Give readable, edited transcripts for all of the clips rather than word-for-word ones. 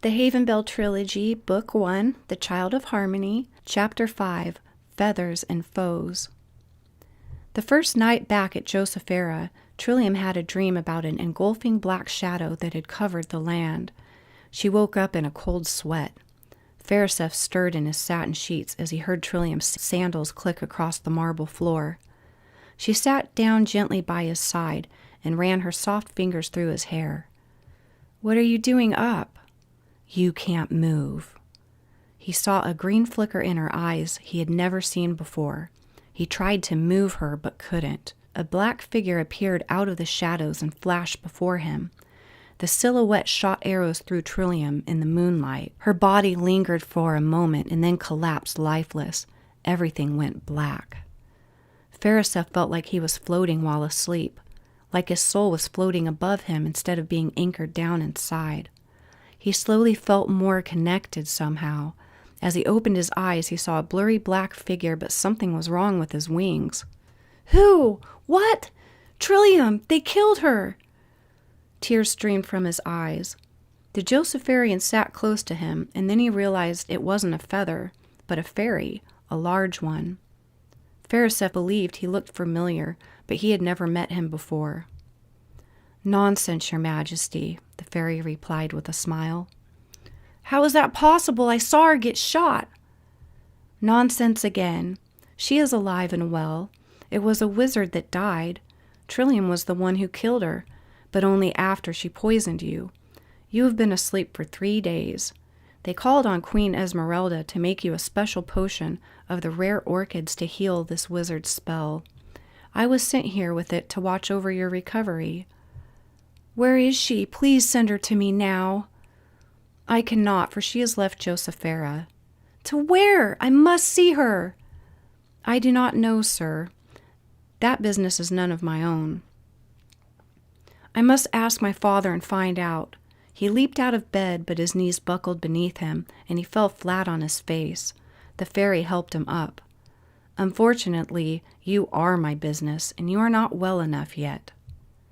The HAVENBELL Trilogy, Book 1, The Child of Harmony, Chapter 5, Feathers and Foes. The first night back at Josephera, Trillium had a dream about an engulfing black shadow that had covered the land. She woke up in a cold sweat. Phariseph stirred in his satin sheets as he heard Trillium's sandals click across the marble floor. She sat down gently by his side and ran her soft fingers through his hair. "What are you doing up?" "You can't move." He saw a green flicker in her eyes he had never seen before. He tried to move her but couldn't. A black figure appeared out of the shadows and flashed before him. The silhouette shot arrows through Trillium in the moonlight. Her body lingered for a moment and then collapsed lifeless. Everything went black. Phariseph felt like he was floating while asleep, like his soul was floating above him instead of being anchored down inside. He slowly felt more connected somehow. As he opened his eyes, he saw a blurry black figure, but something was wrong with his wings. "Who? What? Trillium! They killed her!" Tears streamed from his eyes. The Josepherian sat close to him, and then he realized it wasn't a feather, but a fairy, a large one. Phariseph believed he looked familiar, but he had never met him before. "Nonsense, Your Majesty," the fairy replied with a smile. "How is that possible? I saw her get shot." "Nonsense again. She is alive and well. It was a wizard that died. Trillium was the one who killed her, but only after she poisoned you. You have been asleep for 3 days. They called on Queen Esmeralda to make you a special potion of the rare orchids to heal this wizard's spell. I was sent here with it to watch over your recovery." "Where is she? Please send her to me now." "I cannot, for she has left Josephera." "To where? I must see her." "I do not know, sir. That business is none of my own." "I must ask my father and find out." He leaped out of bed, but his knees buckled beneath him, and he fell flat on his face. The fairy helped him up. "Unfortunately, you are my business, and you are not well enough yet.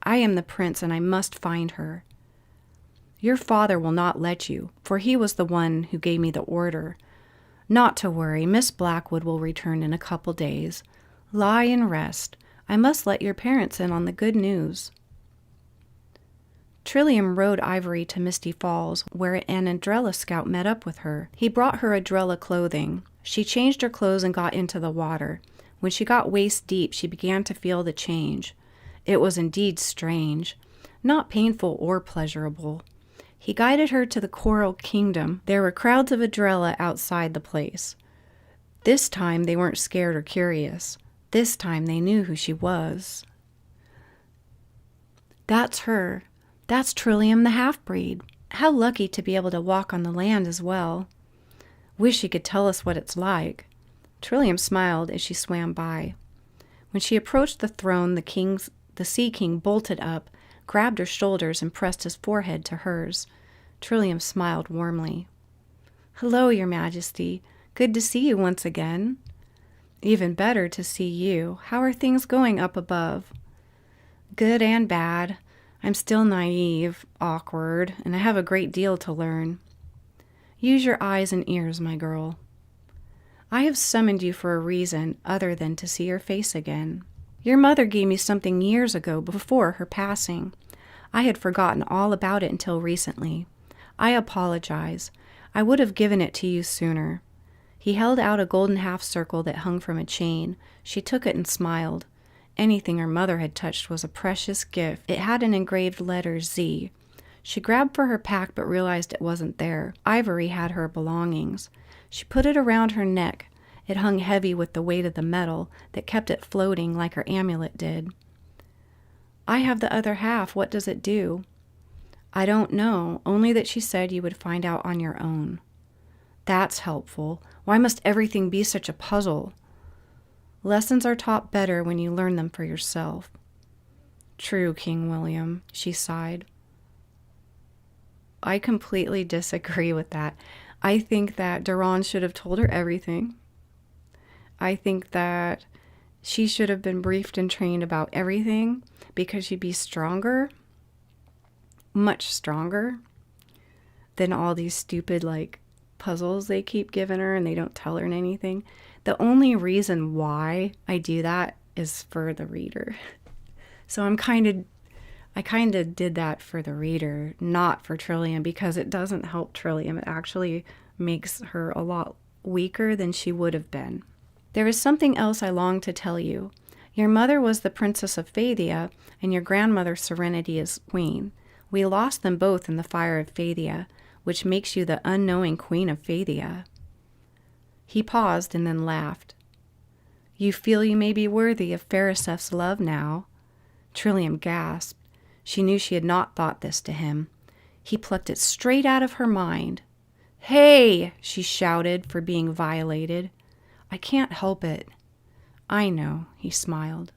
I am the prince, and I must find her." "Your father will not let you, for he was the one who gave me the order. Not to worry, Miss Blackwood will return in a couple days. Lie and rest. I must let your parents in on the good news." Trillium rode Ivory to Misty Falls, where an Andrella scout met up with her. He brought her Andrella clothing. She changed her clothes and got into the water. When she got waist deep, she began to feel the change. It was indeed strange, not painful or pleasurable. He guided her to the Coral Kingdom. There were crowds of Andrella outside the place. This time they weren't scared or curious. This time they knew who she was. "That's her. That's Trillium the half-breed. How lucky to be able to walk on the land as well. Wish he could tell us what it's like." Trillium smiled as she swam by. When she approached the throne, the Sea King bolted up, grabbed her shoulders, and pressed his forehead to hers. Trillium smiled warmly. "Hello, Your Majesty. Good to see you once again." "Even better to see you. How are things going up above?" "Good and bad. I'm still naive, awkward, and I have a great deal to learn." "Use your eyes and ears, my girl. I have summoned you for a reason other than to see your face again. Your mother gave me something years ago before her passing. I had forgotten all about it until recently. I apologize. I would have given it to you sooner." He held out a golden half-circle that hung from a chain. She took it and smiled. Anything her mother had touched was a precious gift. It had an engraved letter Z. She grabbed for her pack but realized it wasn't there. Ivory had her belongings. She put it around her neck. It hung heavy with the weight of the metal that kept it floating like her amulet did. "I have the other half. What does it do?" "I don't know, only that she said you would find out on your own." "That's helpful. Why must everything be such a puzzle?" "Lessons are taught better when you learn them for yourself." "True, King William," she sighed. I completely disagree with that. I think that Duran should have told her everything. I think that she should have been briefed and trained about everything because she'd be stronger, much stronger. than all these stupid, like, puzzles they keep giving her and they don't tell her anything. The only reason why I do that is for the reader. So I kind of did that for the reader, not for Trillium, because it doesn't help Trillium. It actually makes her a lot weaker than she would have been. There is something else I long to tell you. Your mother was the Princess of Phaethia, and your grandmother Serenity is queen. We lost them both in the fire of Phaethia, which makes you the unknowing queen of Phaethia. He paused and then laughed. You feel you may be worthy of Pharaoh's love now? Trillium gasped. She knew she had not thought this to him. He plucked it straight out of her mind. Hey, she shouted for being violated. I can't help it. I know, he smiled.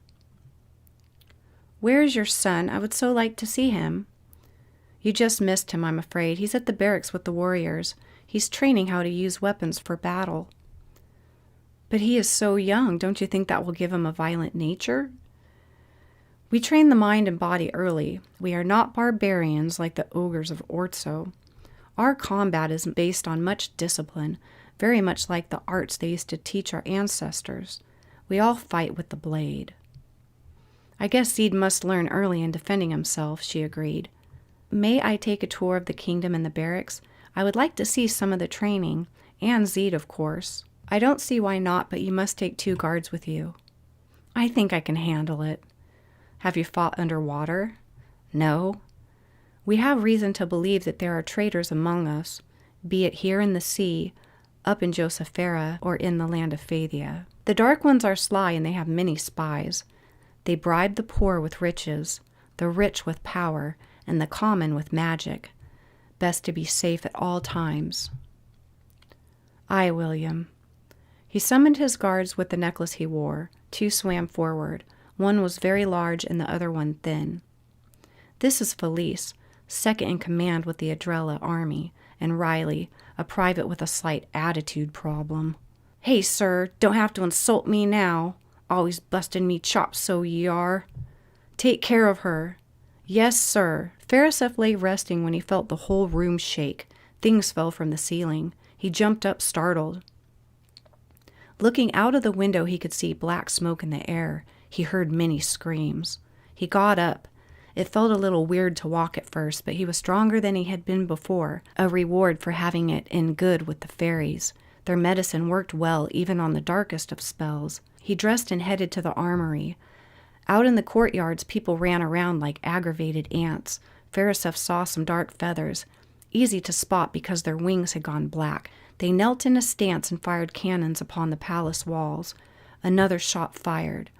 Where is your son? I would so like to see him. You just missed him, I'm afraid. He's at the barracks with the warriors. He's training how to use weapons for battle. But he is so young. Don't you think that will give him a violent nature? We train the mind and body early. We are not barbarians like the ogres of Orzo. Our combat is based on much discipline, very much like the arts they used to teach our ancestors. We all fight with the blade. I guess Zed must learn early in defending himself, she agreed. May I take a tour of the kingdom and the barracks? I would like to see some of the training, and Zed, of course. I don't see why not, but you must take 2 guards with you. I think I can handle it. Have you fought underwater? No. We have reason to believe that there are traitors among us, be it here in the sea, up in Josephera, or in the land of Phaethia. The Dark Ones are sly, and they have many spies. They bribe the poor with riches, the rich with power, and the common with magic. Best to be safe at all times. Aye, William. He summoned his guards with the necklace he wore. 2 swam forward. One was very large and the other one thin. This is Felice, second in command with the Adrella army, and Riley, a private with a slight attitude problem. Hey, sir, don't have to insult me now. Always bustin' me chops, so ye are. Take care of her. Yes, sir. Phariseph lay resting when he felt the whole room shake. Things fell from the ceiling. He jumped up, startled. Looking out of the window, he could see black smoke in the air. He heard many screams. He got up. It felt a little weird to walk at first, but he was stronger than he had been before, a reward for having it in good with the fairies. Their medicine worked well, even on the darkest of spells. He dressed and headed to the armory. Out in the courtyards, people ran around like aggravated ants. Phariseph saw some dark feathers, easy to spot because their wings had gone black. They knelt in a stance and fired cannons upon the palace walls. Another shot fired.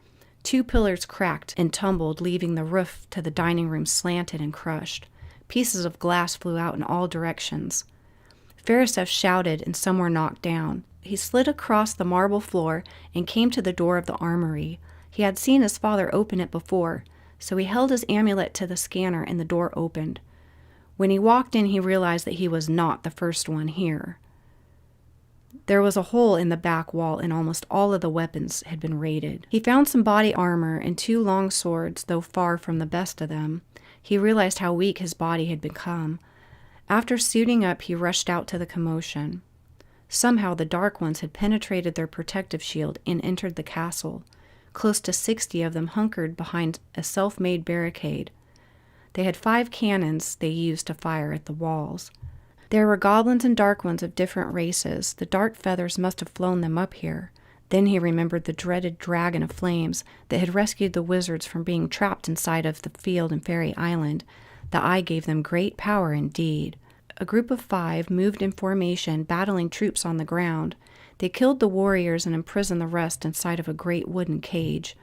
2 pillars cracked and tumbled, leaving the roof to the dining room slanted and crushed. Pieces of glass flew out in all directions. Phariseph shouted, and some were knocked down. He slid across the marble floor and came to the door of the armory. He had seen his father open it before, so he held his amulet to the scanner and the door opened. When he walked in, he realized that he was not the first one here. There was a hole in the back wall, and almost all of the weapons had been raided. He found some body armor and 2 long swords, though far from the best of them. He realized how weak his body had become. After suiting up, he rushed out to the commotion. Somehow the Dark Ones had penetrated their protective shield and entered the castle. Close to 60 of them hunkered behind a self-made barricade. They had 5 cannons they used to fire at the walls. There were goblins and Dark Ones of different races. The dark feathers must have flown them up here. Then he remembered the dreaded dragon of flames that had rescued the wizards from being trapped inside of the field in Fairy Island. The eye gave them great power indeed. A group of 5 moved in formation, battling troops on the ground. They killed the warriors and imprisoned the rest inside of a great wooden cage.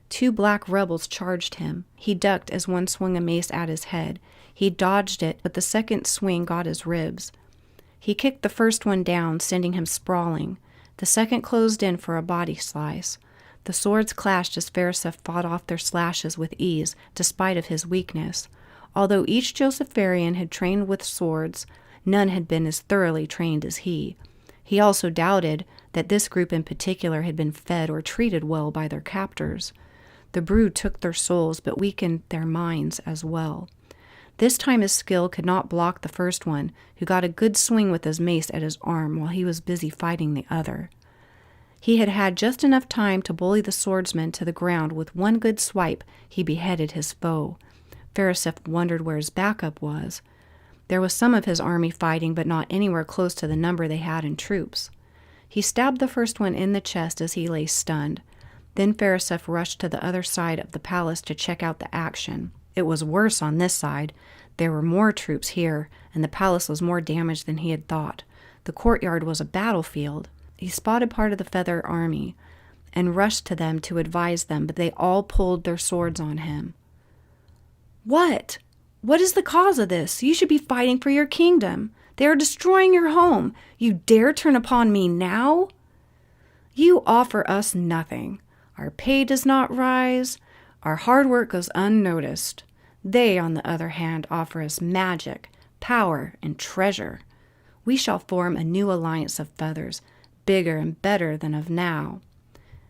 2 black rebels charged him. He ducked as one swung a mace at his head. He dodged it, but the second swing got his ribs. He kicked the first one down, sending him sprawling. The second closed in for a body slice. The swords clashed as Phariseph fought off their slashes with ease, despite of his weakness. Although each Josepharian had trained with swords, none had been as thoroughly trained as he. He also doubted that this group in particular had been fed or treated well by their captors. The brood took their souls, but weakened their minds as well. This time his skill could not block the first one, who got a good swing with his mace at his arm while he was busy fighting the other. He had had just enough time to bully the swordsman to the ground. With one good swipe, he beheaded his foe. Phariseth wondered where his backup was. There was some of his army fighting, but not anywhere close to the number they had in troops. He stabbed the first one in the chest as he lay stunned. Then Phariseth rushed to the other side of the palace to check out the action. It was worse on this side. There were more troops here, and the palace was more damaged than he had thought. The courtyard was a battlefield. He spotted part of the Feather army and rushed to them to advise them, but they all pulled their swords on him. "What? What is the cause of this? You should be fighting for your kingdom. They are destroying your home. You dare turn upon me now? You offer us nothing. Our pay does not rise. Our hard work goes unnoticed. They, on the other hand, offer us magic, power, and treasure. We shall form a new alliance of feathers, bigger and better than of now.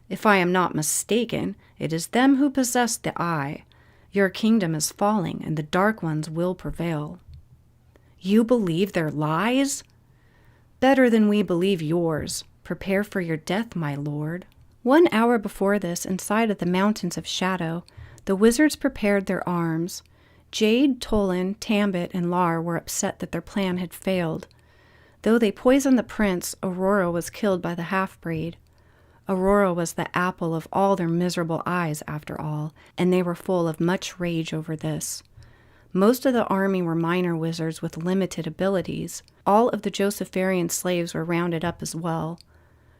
If I am not mistaken, it is them who possess the eye. Your kingdom is falling, and the dark ones will prevail." "You believe their lies?" "Better than we believe yours. Prepare for your death, my lord." 1 hour before this, inside of the Mountains of Shadow, the wizards prepared their arms. Jade, Tolan, Tambit, and Lar were upset that their plan had failed. Though they poisoned the prince, Aurora was killed by the half-breed. Aurora was the apple of all their miserable eyes, after all, and they were full of much rage over this. Most of the army were minor wizards with limited abilities. All of the Josepharian slaves were rounded up as well.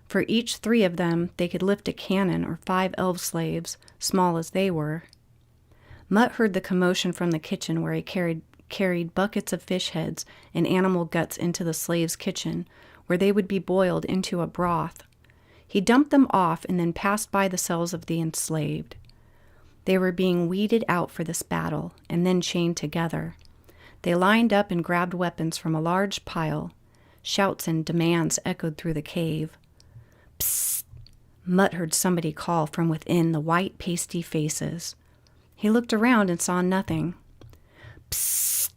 For each 3 of them, they could lift a cannon, or 5 elf slaves, small as they were. Mutt heard the commotion from the kitchen, where he carried buckets of fish heads and animal guts into the slaves' kitchen, where they would be boiled into a broth. He dumped them off and then passed by the cells of the enslaved. They were being weeded out for this battle and then chained together. They lined up and grabbed weapons from a large pile. Shouts and demands echoed through the cave. "Psst!" Mutt heard somebody call from within the white, pasty faces. He looked around and saw nothing. "Psst!"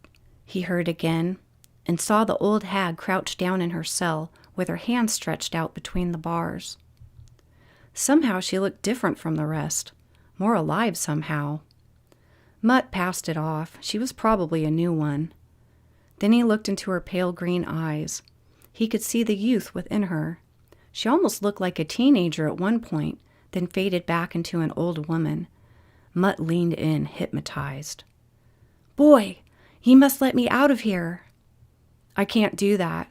he heard again, and saw the old hag crouched down in her cell with her hands stretched out between the bars. Somehow she looked different from the rest, more alive somehow. Mutt passed it off. She was probably a new one. Then he looked into her pale green eyes. He could see the youth within her. She almost looked like a teenager at one point, then faded back into an old woman. Mutt leaned in, hypnotized. "Boy, you must let me out of here." "I can't do that."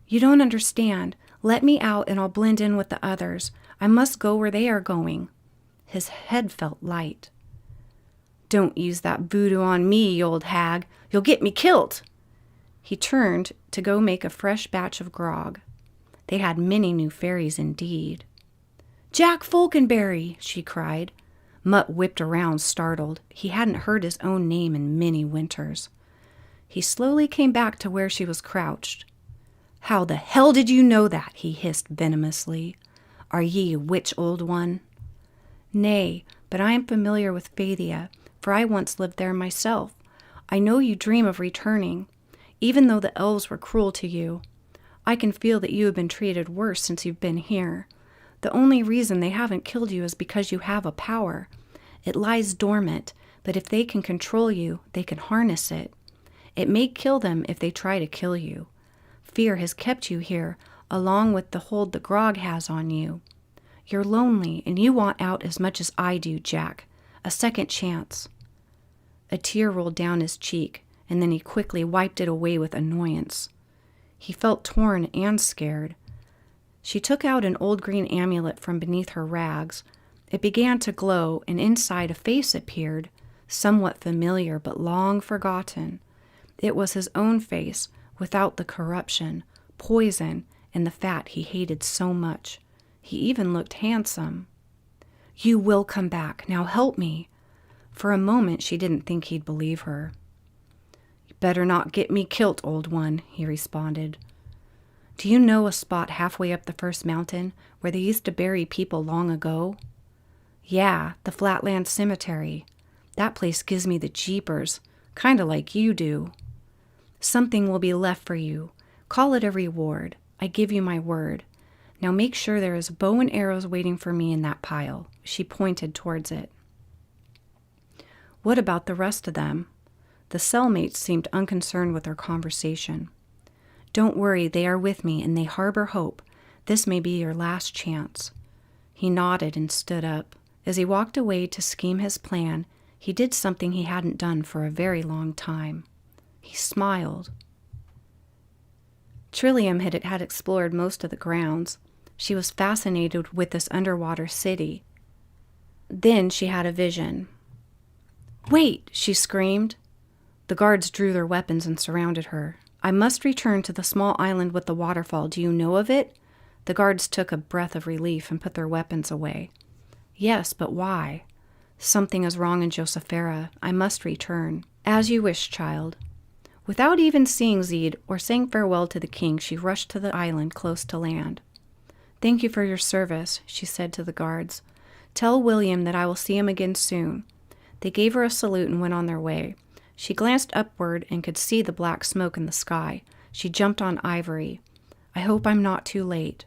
"You don't understand. Let me out and I'll blend in with the others. I must go where they are going." His head felt light. "Don't use that voodoo on me, you old hag. You'll get me killed." He turned to go make a fresh batch of grog. They had many new fairies indeed. "Jack Falconberry!" she cried. Mutt whipped around, startled. He hadn't heard his own name in many winters. He slowly came back to where she was crouched. "How the hell did you know that?" he hissed venomously. "Are ye a witch, old one?" "Nay, but I am familiar with Fathia, for I once lived there myself. I know you dream of returning, even though the elves were cruel to you. I can feel that you have been treated worse since you've been here. The only reason they haven't killed you is because you have a power. It lies dormant, but if they can control you, they can harness it. It may kill them if they try to kill you. Fear has kept you here, along with the hold the grog has on you. You're lonely, and you want out as much as I do, Jack. A second chance." A tear rolled down his cheek, and then he quickly wiped it away with annoyance. He felt torn and scared. She took out an old green amulet from beneath her rags. It began to glow, and inside a face appeared, somewhat familiar but long forgotten. It was his own face, without the corruption, poison, and the fat he hated so much. He even looked handsome. "You will come back. Now help me." For a moment she didn't think he'd believe her. "You better not get me kilt, old one," he responded. "Do you know a spot halfway up the first mountain where they used to bury people long ago?" "Yeah, the Flatland Cemetery. That place gives me the jeepers. Kinda like you do. Something will be left for you. Call it a reward. I give you my word. Now make sure there is a bow and arrows waiting for me in that pile." She pointed towards it. "What about the rest of them?" The cellmates seemed unconcerned with their conversation. "Don't worry, they are with me and they harbor hope. This may be your last chance." He nodded and stood up. As he walked away to scheme his plan, he did something he hadn't done for a very long time. He smiled. Trillium had explored most of the grounds. She was fascinated with this underwater city. Then she had a vision. "Wait!" she screamed. The guards drew their weapons and surrounded her. "I must return to the small island with the waterfall. Do you know of it?" The guards took a breath of relief and put their weapons away. "Yes, but why?" "Something is wrong in Josephera. I must return." "As you wish, child." Without even seeing Zeed or saying farewell to the king, she rushed to the island close to land. "Thank you for your service," she said to the guards. "Tell William that I will see him again soon." They gave her a salute and went on their way. She glanced upward and could see the black smoke in the sky. She jumped on Ivory. "I hope I'm not too late."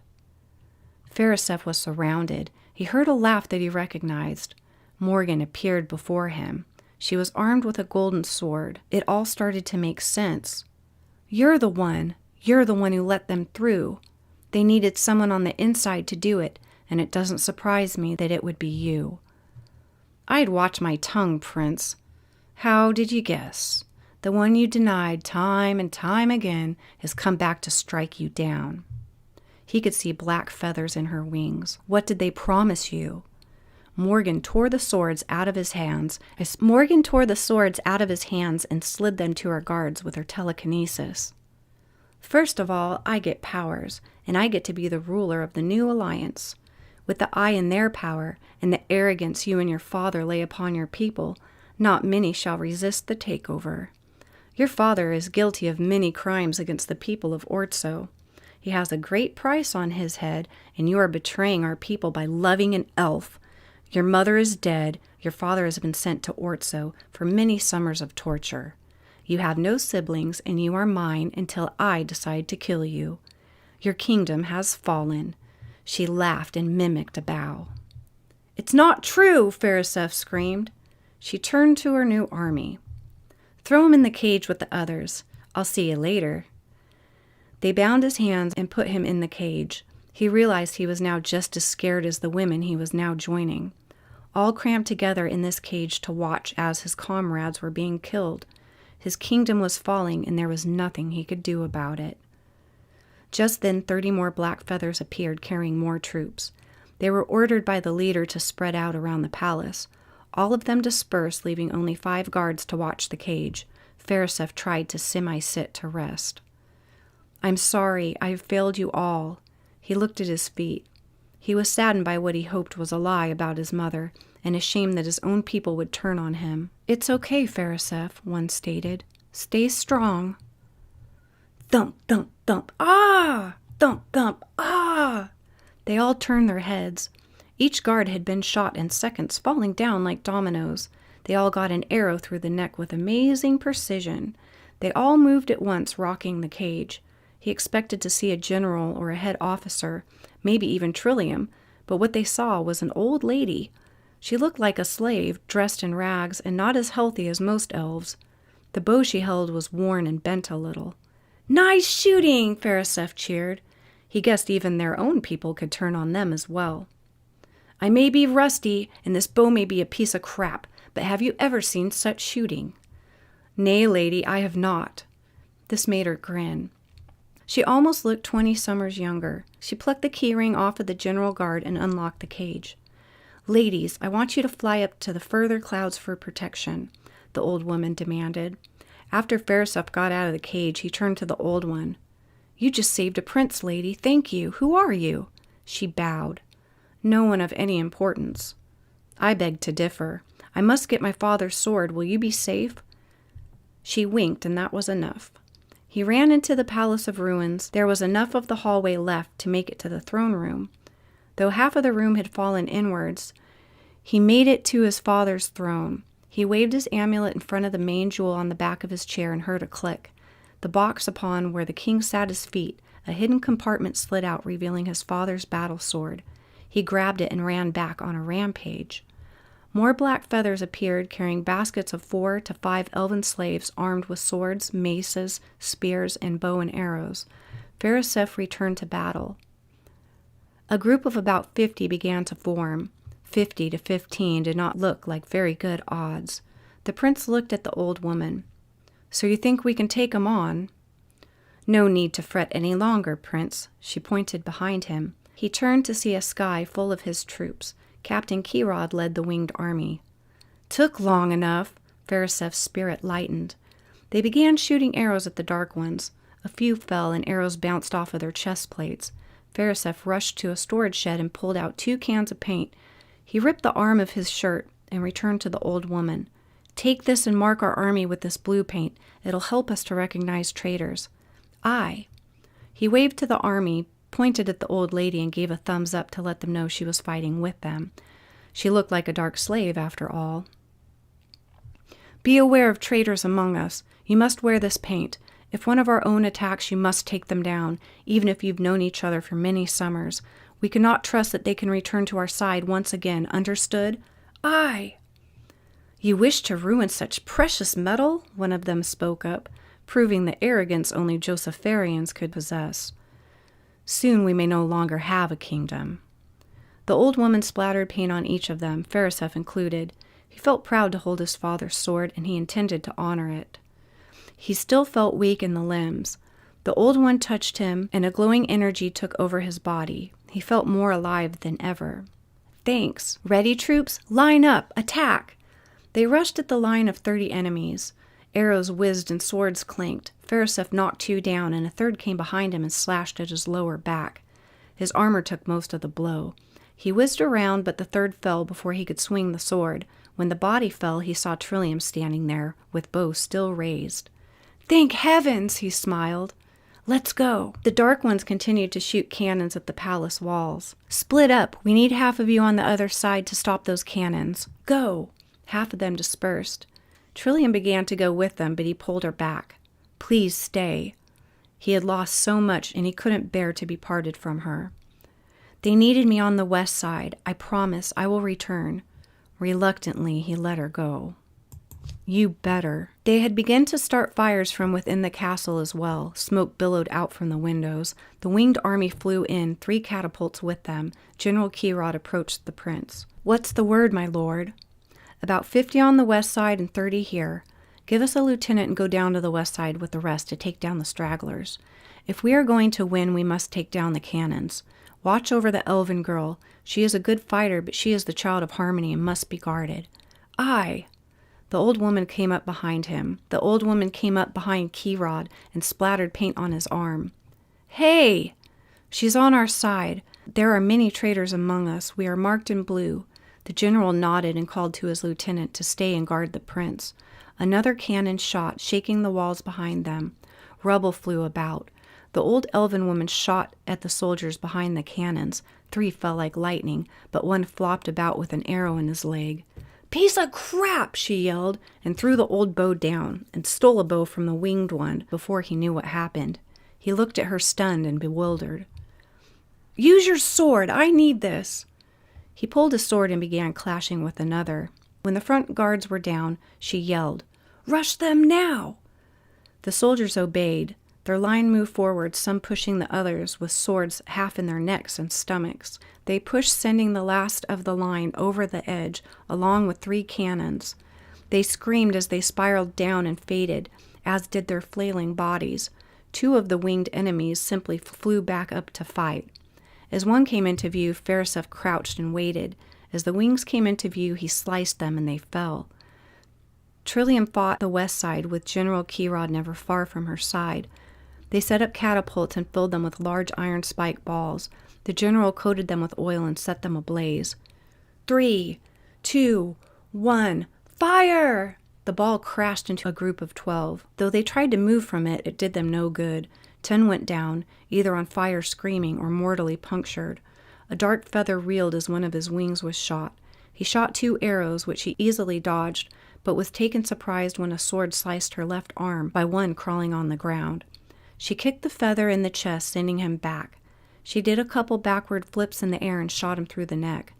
Phariseph was surrounded. He heard a laugh that he recognized. Morgan appeared before him. She was armed with a golden sword. It all started to make sense. You're the one who let them through. They needed someone on the inside to do it, and it doesn't surprise me that it would be you." "I'd watch my tongue, Prince." "How did you guess? The one you denied time and time again has come back to strike you down." He could see black feathers in her wings. "What did they promise you?" Morgan tore the swords out of his hands and slid them to her guards with her telekinesis. "First of all, I get powers, and I get to be the ruler of the new alliance. With the eye in their power and the arrogance you and your father lay upon your people, not many shall resist the takeover. Your father is guilty of many crimes against the people of Ortso. He has a great price on his head, and you are betraying our people by loving an elf. Your mother is dead. Your father has been sent to Ortso for many summers of torture. You have no siblings, and you are mine until I decide to kill you. Your kingdom has fallen." She laughed and mimicked a bow. "It's not true!" Phariseph screamed. She turned to her new army. "Throw him in the cage with the others. I'll see you later." They bound his hands and put him in the cage. He realized he was now just as scared as the women he was now joining. All crammed together in this cage to watch as his comrades were being killed. His kingdom was falling, and there was nothing he could do about it. Just then 30 more black feathers appeared, carrying more troops. They were ordered by the leader to spread out around the palace. All of them dispersed, leaving only 5 guards to watch the cage. Phariseph tried to semi-sit to rest. "I'm sorry, I have failed you all." He looked at his feet. He was saddened by what he hoped was a lie about his mother, and ashamed that his own people would turn on him. "It's okay, Phariseph," one stated. "Stay strong." Thump, thump, thump, ah! Thump, thump, ah! They all turned their heads. Each guard had been shot in seconds, falling down like dominoes. They all got an arrow through the neck with amazing precision. They all moved at once, rocking the cage. He expected to see a general or a head officer, maybe even Trillium, but what they saw was an old lady. She looked like a slave, dressed in rags, and not as healthy as most elves. The bow she held was worn and bent a little. "Nice shooting!" Phariseph cheered. He guessed even their own people could turn on them as well. "I may be rusty, and this bow may be a piece of crap, but have you ever seen such shooting?" "Nay, lady, I have not." This made her grin. She almost looked 20 summers younger. She plucked the keyring off of the general guard and unlocked the cage. "Ladies, I want you to fly up to the further clouds for protection," the old woman demanded. After Phariseph got out of the cage, he turned to the old one. "You just saved a prince, lady. Thank you. Who are you?" She bowed. "No one of any importance." "I beg to differ. I must get my father's sword. Will you be safe?" She winked, and that was enough. He ran into the Palace of Ruins. There was enough of the hallway left to make it to the throne room. Though half of the room had fallen inwards, he made it to his father's throne. He waved his amulet in front of the main jewel on the back of his chair and heard a click. The box upon where the king sat his feet, a hidden compartment slid out, revealing his father's battle sword. He grabbed it and ran back on a rampage. More black feathers appeared, carrying baskets of 4 to 5 elven slaves armed with swords, maces, spears, and bow and arrows. Phariseph returned to battle. A group of about 50 began to form. 50 to 15 did not look like very good odds. The prince looked at the old woman. "So you think we can take 'em on?" "No need to fret any longer, Prince." She pointed behind him. He turned to see a sky full of his troops. Captain Kirod led the winged army. "Took long enough." Phariseph's spirit lightened. They began shooting arrows at the dark ones. A few fell, and arrows bounced off of their chest plates. Phariseph rushed to a storage shed and pulled out 2 cans of paint. He ripped the arm of his shirt and returned to the old woman. "Take this and mark our army with this blue paint. It'll help us to recognize traitors." "Aye." He waved to the army, pointed at the old lady, and gave a thumbs up to let them know she was fighting with them. She looked like a dark slave, after all. "Be aware of traitors among us. You must wear this paint. If one of our own attacks, you must take them down, even if you've known each other for many summers. We cannot trust that they can return to our side once again. Understood?" "Aye." "You wish to ruin such precious metal?" one of them spoke up, proving the arrogance only Josepharians could possess. "Soon we may no longer have a kingdom." The old woman splattered paint on each of them, Phariseph included. He felt proud to hold his father's sword, and he intended to honor it. He still felt weak in the limbs. The old one touched him, and a glowing energy took over his body. He felt more alive than ever. "Thanks. Ready, troops? Line up! Attack!" They rushed at the line of 30 enemies. Arrows whizzed and swords clanked. Phariseph knocked 2 down, and a third came behind him and slashed at his lower back. His armor took most of the blow. He whizzed around, but the third fell before he could swing the sword. When the body fell, he saw Trillium standing there, with bow still raised. "Thank heavens!" he smiled. "Let's go." The Dark Ones continued to shoot cannons at the palace walls. "Split up. We need half of you on the other side to stop those cannons. Go." Half of them dispersed. Trillium began to go with them, but he pulled her back. "Please stay." He had lost so much, and he couldn't bear to be parted from her. "They needed me on the west side. I promise I will return." Reluctantly, he let her go. "You better." They had begun to start fires from within the castle as well. Smoke billowed out from the windows. The winged army flew in, 3 catapults with them. General Kirod approached the prince. "What's the word, my lord?" "About 50 on the west side and 30 here. Give us a lieutenant and go down to the west side with the rest to take down the stragglers. If we are going to win, we must take down the cannons. Watch over the elven girl. She is a good fighter, but she is the child of harmony and must be guarded." "Aye." The old woman came up behind him. The old woman came up behind Kirod and splattered paint on his arm. "Hey!" "She's on our side. There are many traitors among us. We are marked in blue." The general nodded and called to his lieutenant to stay and guard the prince. Another cannon shot, shaking the walls behind them. Rubble flew about. The old elven woman shot at the soldiers behind the cannons. 3 fell like lightning, but one flopped about with an arrow in his leg. "Piece of crap!" she yelled, and threw the old bow down, and stole a bow from the winged one before he knew what happened. He looked at her stunned and bewildered. "Use your sword! I need this!" He pulled his sword and began clashing with another. When the front guards were down, she yelled, "Rush them now!" The soldiers obeyed. Their line moved forward, some pushing the others with swords half in their necks and stomachs. They pushed, sending the last of the line over the edge, along with 3 cannons. They screamed as they spiraled down and faded, as did their flailing bodies. 2 of the winged enemies simply flew back up to fight. As one came into view, Phariseph crouched and waited. As the wings came into view, he sliced them and they fell. Trillium fought the west side, with General Kirod never far from her side. They set up catapults and filled them with large iron spike balls. The general coated them with oil and set them ablaze. 3, 2, 1, fire! The ball crashed into a group of 12. Though they tried to move from it, it did them no good. 10 went down, either on fire screaming or mortally punctured. A dark feather reeled as one of his wings was shot. He shot 2 arrows, which he easily dodged, but was taken surprised when a sword sliced her left arm by one crawling on the ground. She kicked the feather in the chest, sending him back. She did a couple backward flips in the air and shot him through the neck.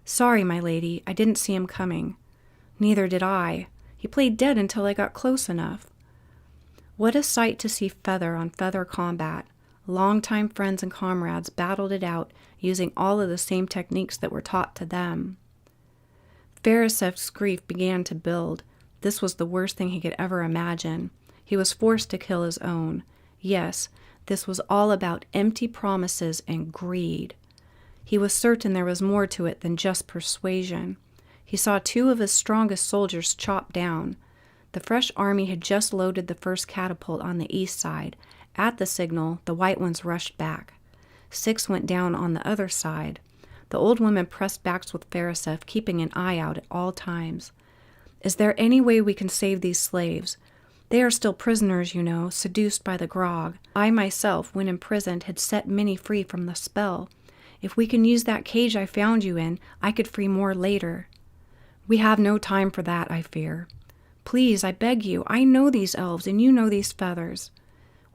"Sorry, my lady, I didn't see him coming." "Neither did I. He played dead until I got close enough." What a sight to see feather on feather combat. Longtime friends and comrades battled it out using all of the same techniques that were taught to them. Farisev's grief began to build. This was the worst thing he could ever imagine. He was forced to kill his own. Yes, this was all about empty promises and greed. He was certain there was more to it than just persuasion. He saw 2 of his strongest soldiers chopped down. The fresh army had just loaded the first catapult on the east side. At the signal, the white ones rushed back. 6 went down on the other side. The old woman pressed back with Farisev, keeping an eye out at all times. "Is there any way we can save these slaves? They are still prisoners, you know, seduced by the grog. I myself, when imprisoned, had set many free from the spell. If we can use that cage I found you in, I could free more later." "We have no time for that, I fear." "Please, I beg you, I know these elves, and you know these feathers."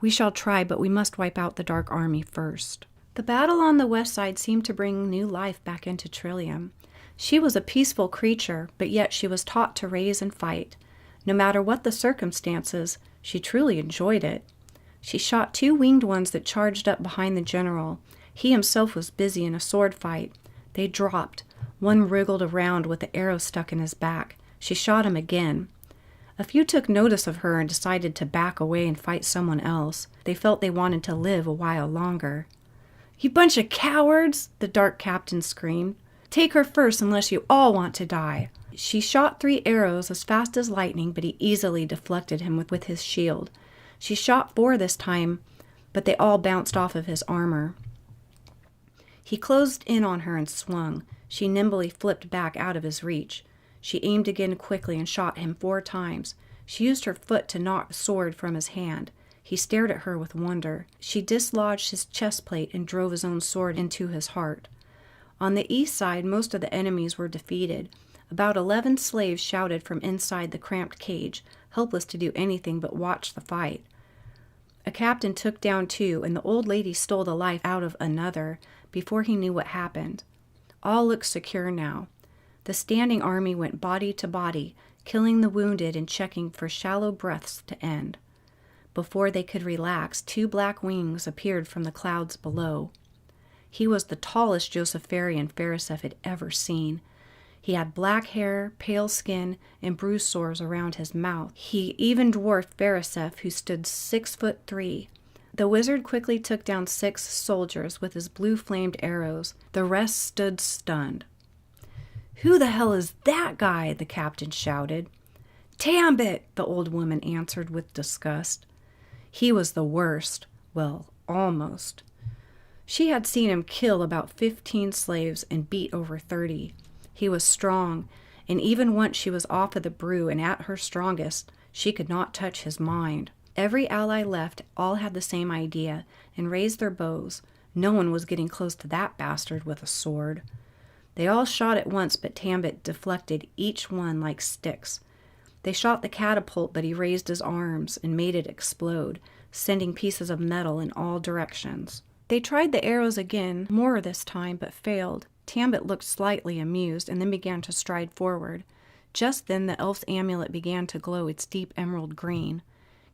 "We shall try, but we must wipe out the Dark Army first." The battle on the west side seemed to bring new life back into Trillium. She was a peaceful creature, but yet she was taught to raise and fight. No matter what the circumstances, she truly enjoyed it. She shot 2 winged ones that charged up behind the general. He himself was busy in a sword fight. They dropped. One wriggled around with the arrow stuck in his back. She shot him again. A few took notice of her and decided to back away and fight someone else. They felt they wanted to live a while longer. "You bunch of cowards!" the Dark Captain screamed. "Take her first unless you all want to die." She shot 3 arrows as fast as lightning, but he easily deflected him with his shield. She shot 4 this time, but they all bounced off of his armor. He closed in on her and swung. She nimbly flipped back out of his reach. She aimed again quickly and shot him 4 times. She used her foot to knock the sword from his hand. He stared at her with wonder. She dislodged his chest plate and drove his own sword into his heart. On the east side, most of the enemies were defeated. About 11 slaves shouted from inside the cramped cage, helpless to do anything but watch the fight. A captain took down 2, and the old lady stole the life out of another before he knew what happened. All looked secure now. The standing army went body to body, killing the wounded and checking for shallow breaths to end. Before they could relax, 2 black wings appeared from the clouds below. He was the tallest Josepharian Farisev had ever seen. He had black hair, pale skin, and bruise sores around his mouth. He even dwarfed Farisev, who stood 6'3". The wizard quickly took down 6 soldiers with his blue-flamed arrows. The rest stood stunned. "Who the hell is that guy?" the captain shouted. "Tambit," the old woman answered with disgust. He was the worst. Well, almost. She had seen him kill about 15 slaves and beat over 30. He was strong, and even once she was off of the brew and at her strongest, she could not touch his mind. Every ally left all had the same idea and raised their bows. No one was getting close to that bastard with a sword. They all shot at once, but Tambit deflected each one like sticks. They shot the catapult, but he raised his arms and made it explode, sending pieces of metal in all directions. They tried the arrows again, more this time, but failed. Tambit looked slightly amused and then began to stride forward. Just then the elf's amulet began to glow its deep emerald green,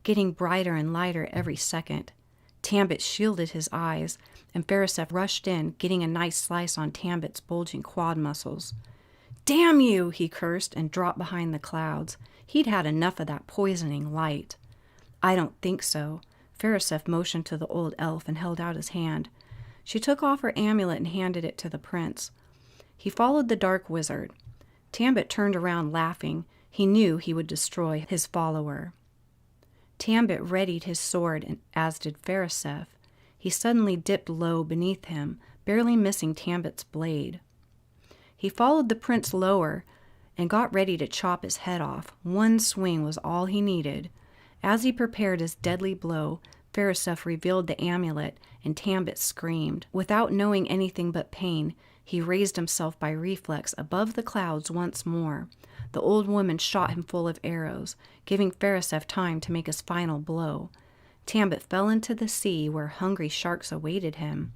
getting brighter and lighter every second. Tambit shielded his eyes, and Farisev rushed in, getting a nice slice on Tambit's bulging quad muscles. "Damn you!" he cursed and dropped behind the clouds. He'd had enough of that poisoning light. "I don't think so." Farisev motioned to the old elf and held out his hand. She took off her amulet and handed it to the prince. He followed the dark wizard. Tambit turned around laughing. He knew he would destroy his follower. Tambit readied his sword, and as did Farisev. He suddenly dipped low beneath him, barely missing Tambit's blade. He followed the prince lower and got ready to chop his head off. One swing was all he needed. As he prepared his deadly blow, Phariseph revealed the amulet, and Tambit screamed. Without knowing anything but pain, he raised himself by reflex above the clouds once more. The old woman shot him full of arrows, giving Phariseph time to make his final blow. Tambit fell into the sea, where hungry sharks awaited him.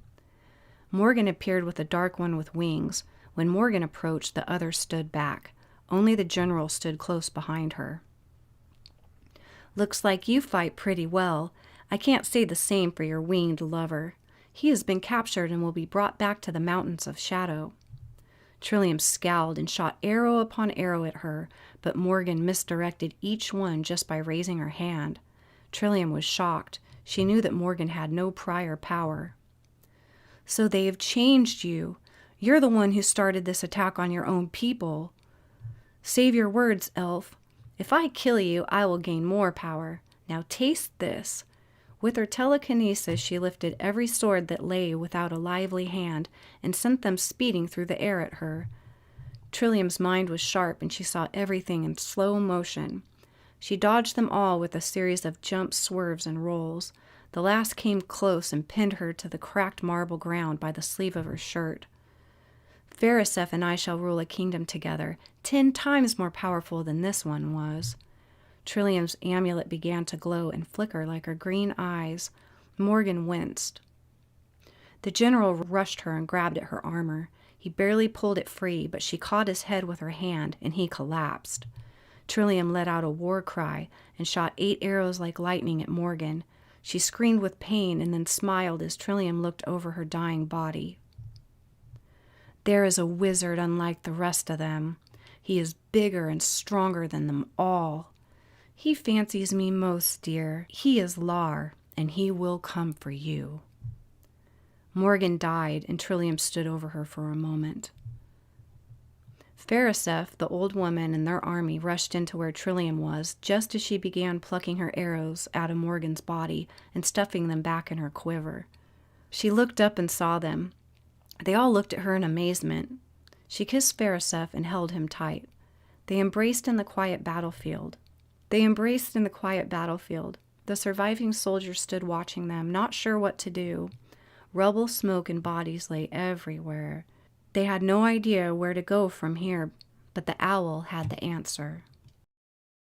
Morgan appeared with a dark one with wings. When Morgan approached, the others stood back. Only the general stood close behind her. "Looks like you fight pretty well. I can't say the same for your winged lover. He has been captured and will be brought back to the Mountains of Shadow." Trillium scowled and shot arrow upon arrow at her, but Morgan misdirected each one just by raising her hand. Trillium was shocked. She knew that Morgan had no prior power. "So they have changed you. You're the one who started this attack on your own people. Save your words, elf. If I kill you, I will gain more power. Now taste this." With her telekinesis, she lifted every sword that lay without a lively hand and sent them speeding through the air at her. Trillium's mind was sharp, and she saw everything in slow motion. She dodged them all with a series of jumps, swerves, and rolls. The last came close and pinned her to the cracked marble ground by the sleeve of her shirt. "Phariseph and I shall rule a kingdom together, 10 times more powerful than this one was." Trillium's amulet began to glow and flicker like her green eyes. Morgan winced. The general rushed her and grabbed at her armor. He barely pulled it free, but she caught his head with her hand, and he collapsed. Trillium let out a war cry and shot 8 arrows like lightning at Morgan. She screamed with pain and then smiled as Trillium looked over her dying body. "There is a wizard unlike the rest of them. He is bigger and stronger than them all. He fancies me most dear. He is Lar, and he will come for you." Morgan died, and Trillium stood over her for a moment. Phariseph, the old woman, and their army rushed into where Trillium was just as she began plucking her arrows out of Morgan's body and stuffing them back in her quiver. She looked up and saw them. They all looked at her in amazement. She kissed Phariseph and held him tight. They embraced in the quiet battlefield. The surviving soldiers stood watching them, not sure what to do. Rubble, smoke, and bodies lay everywhere. They had no idea where to go from here, but the owl had the answer.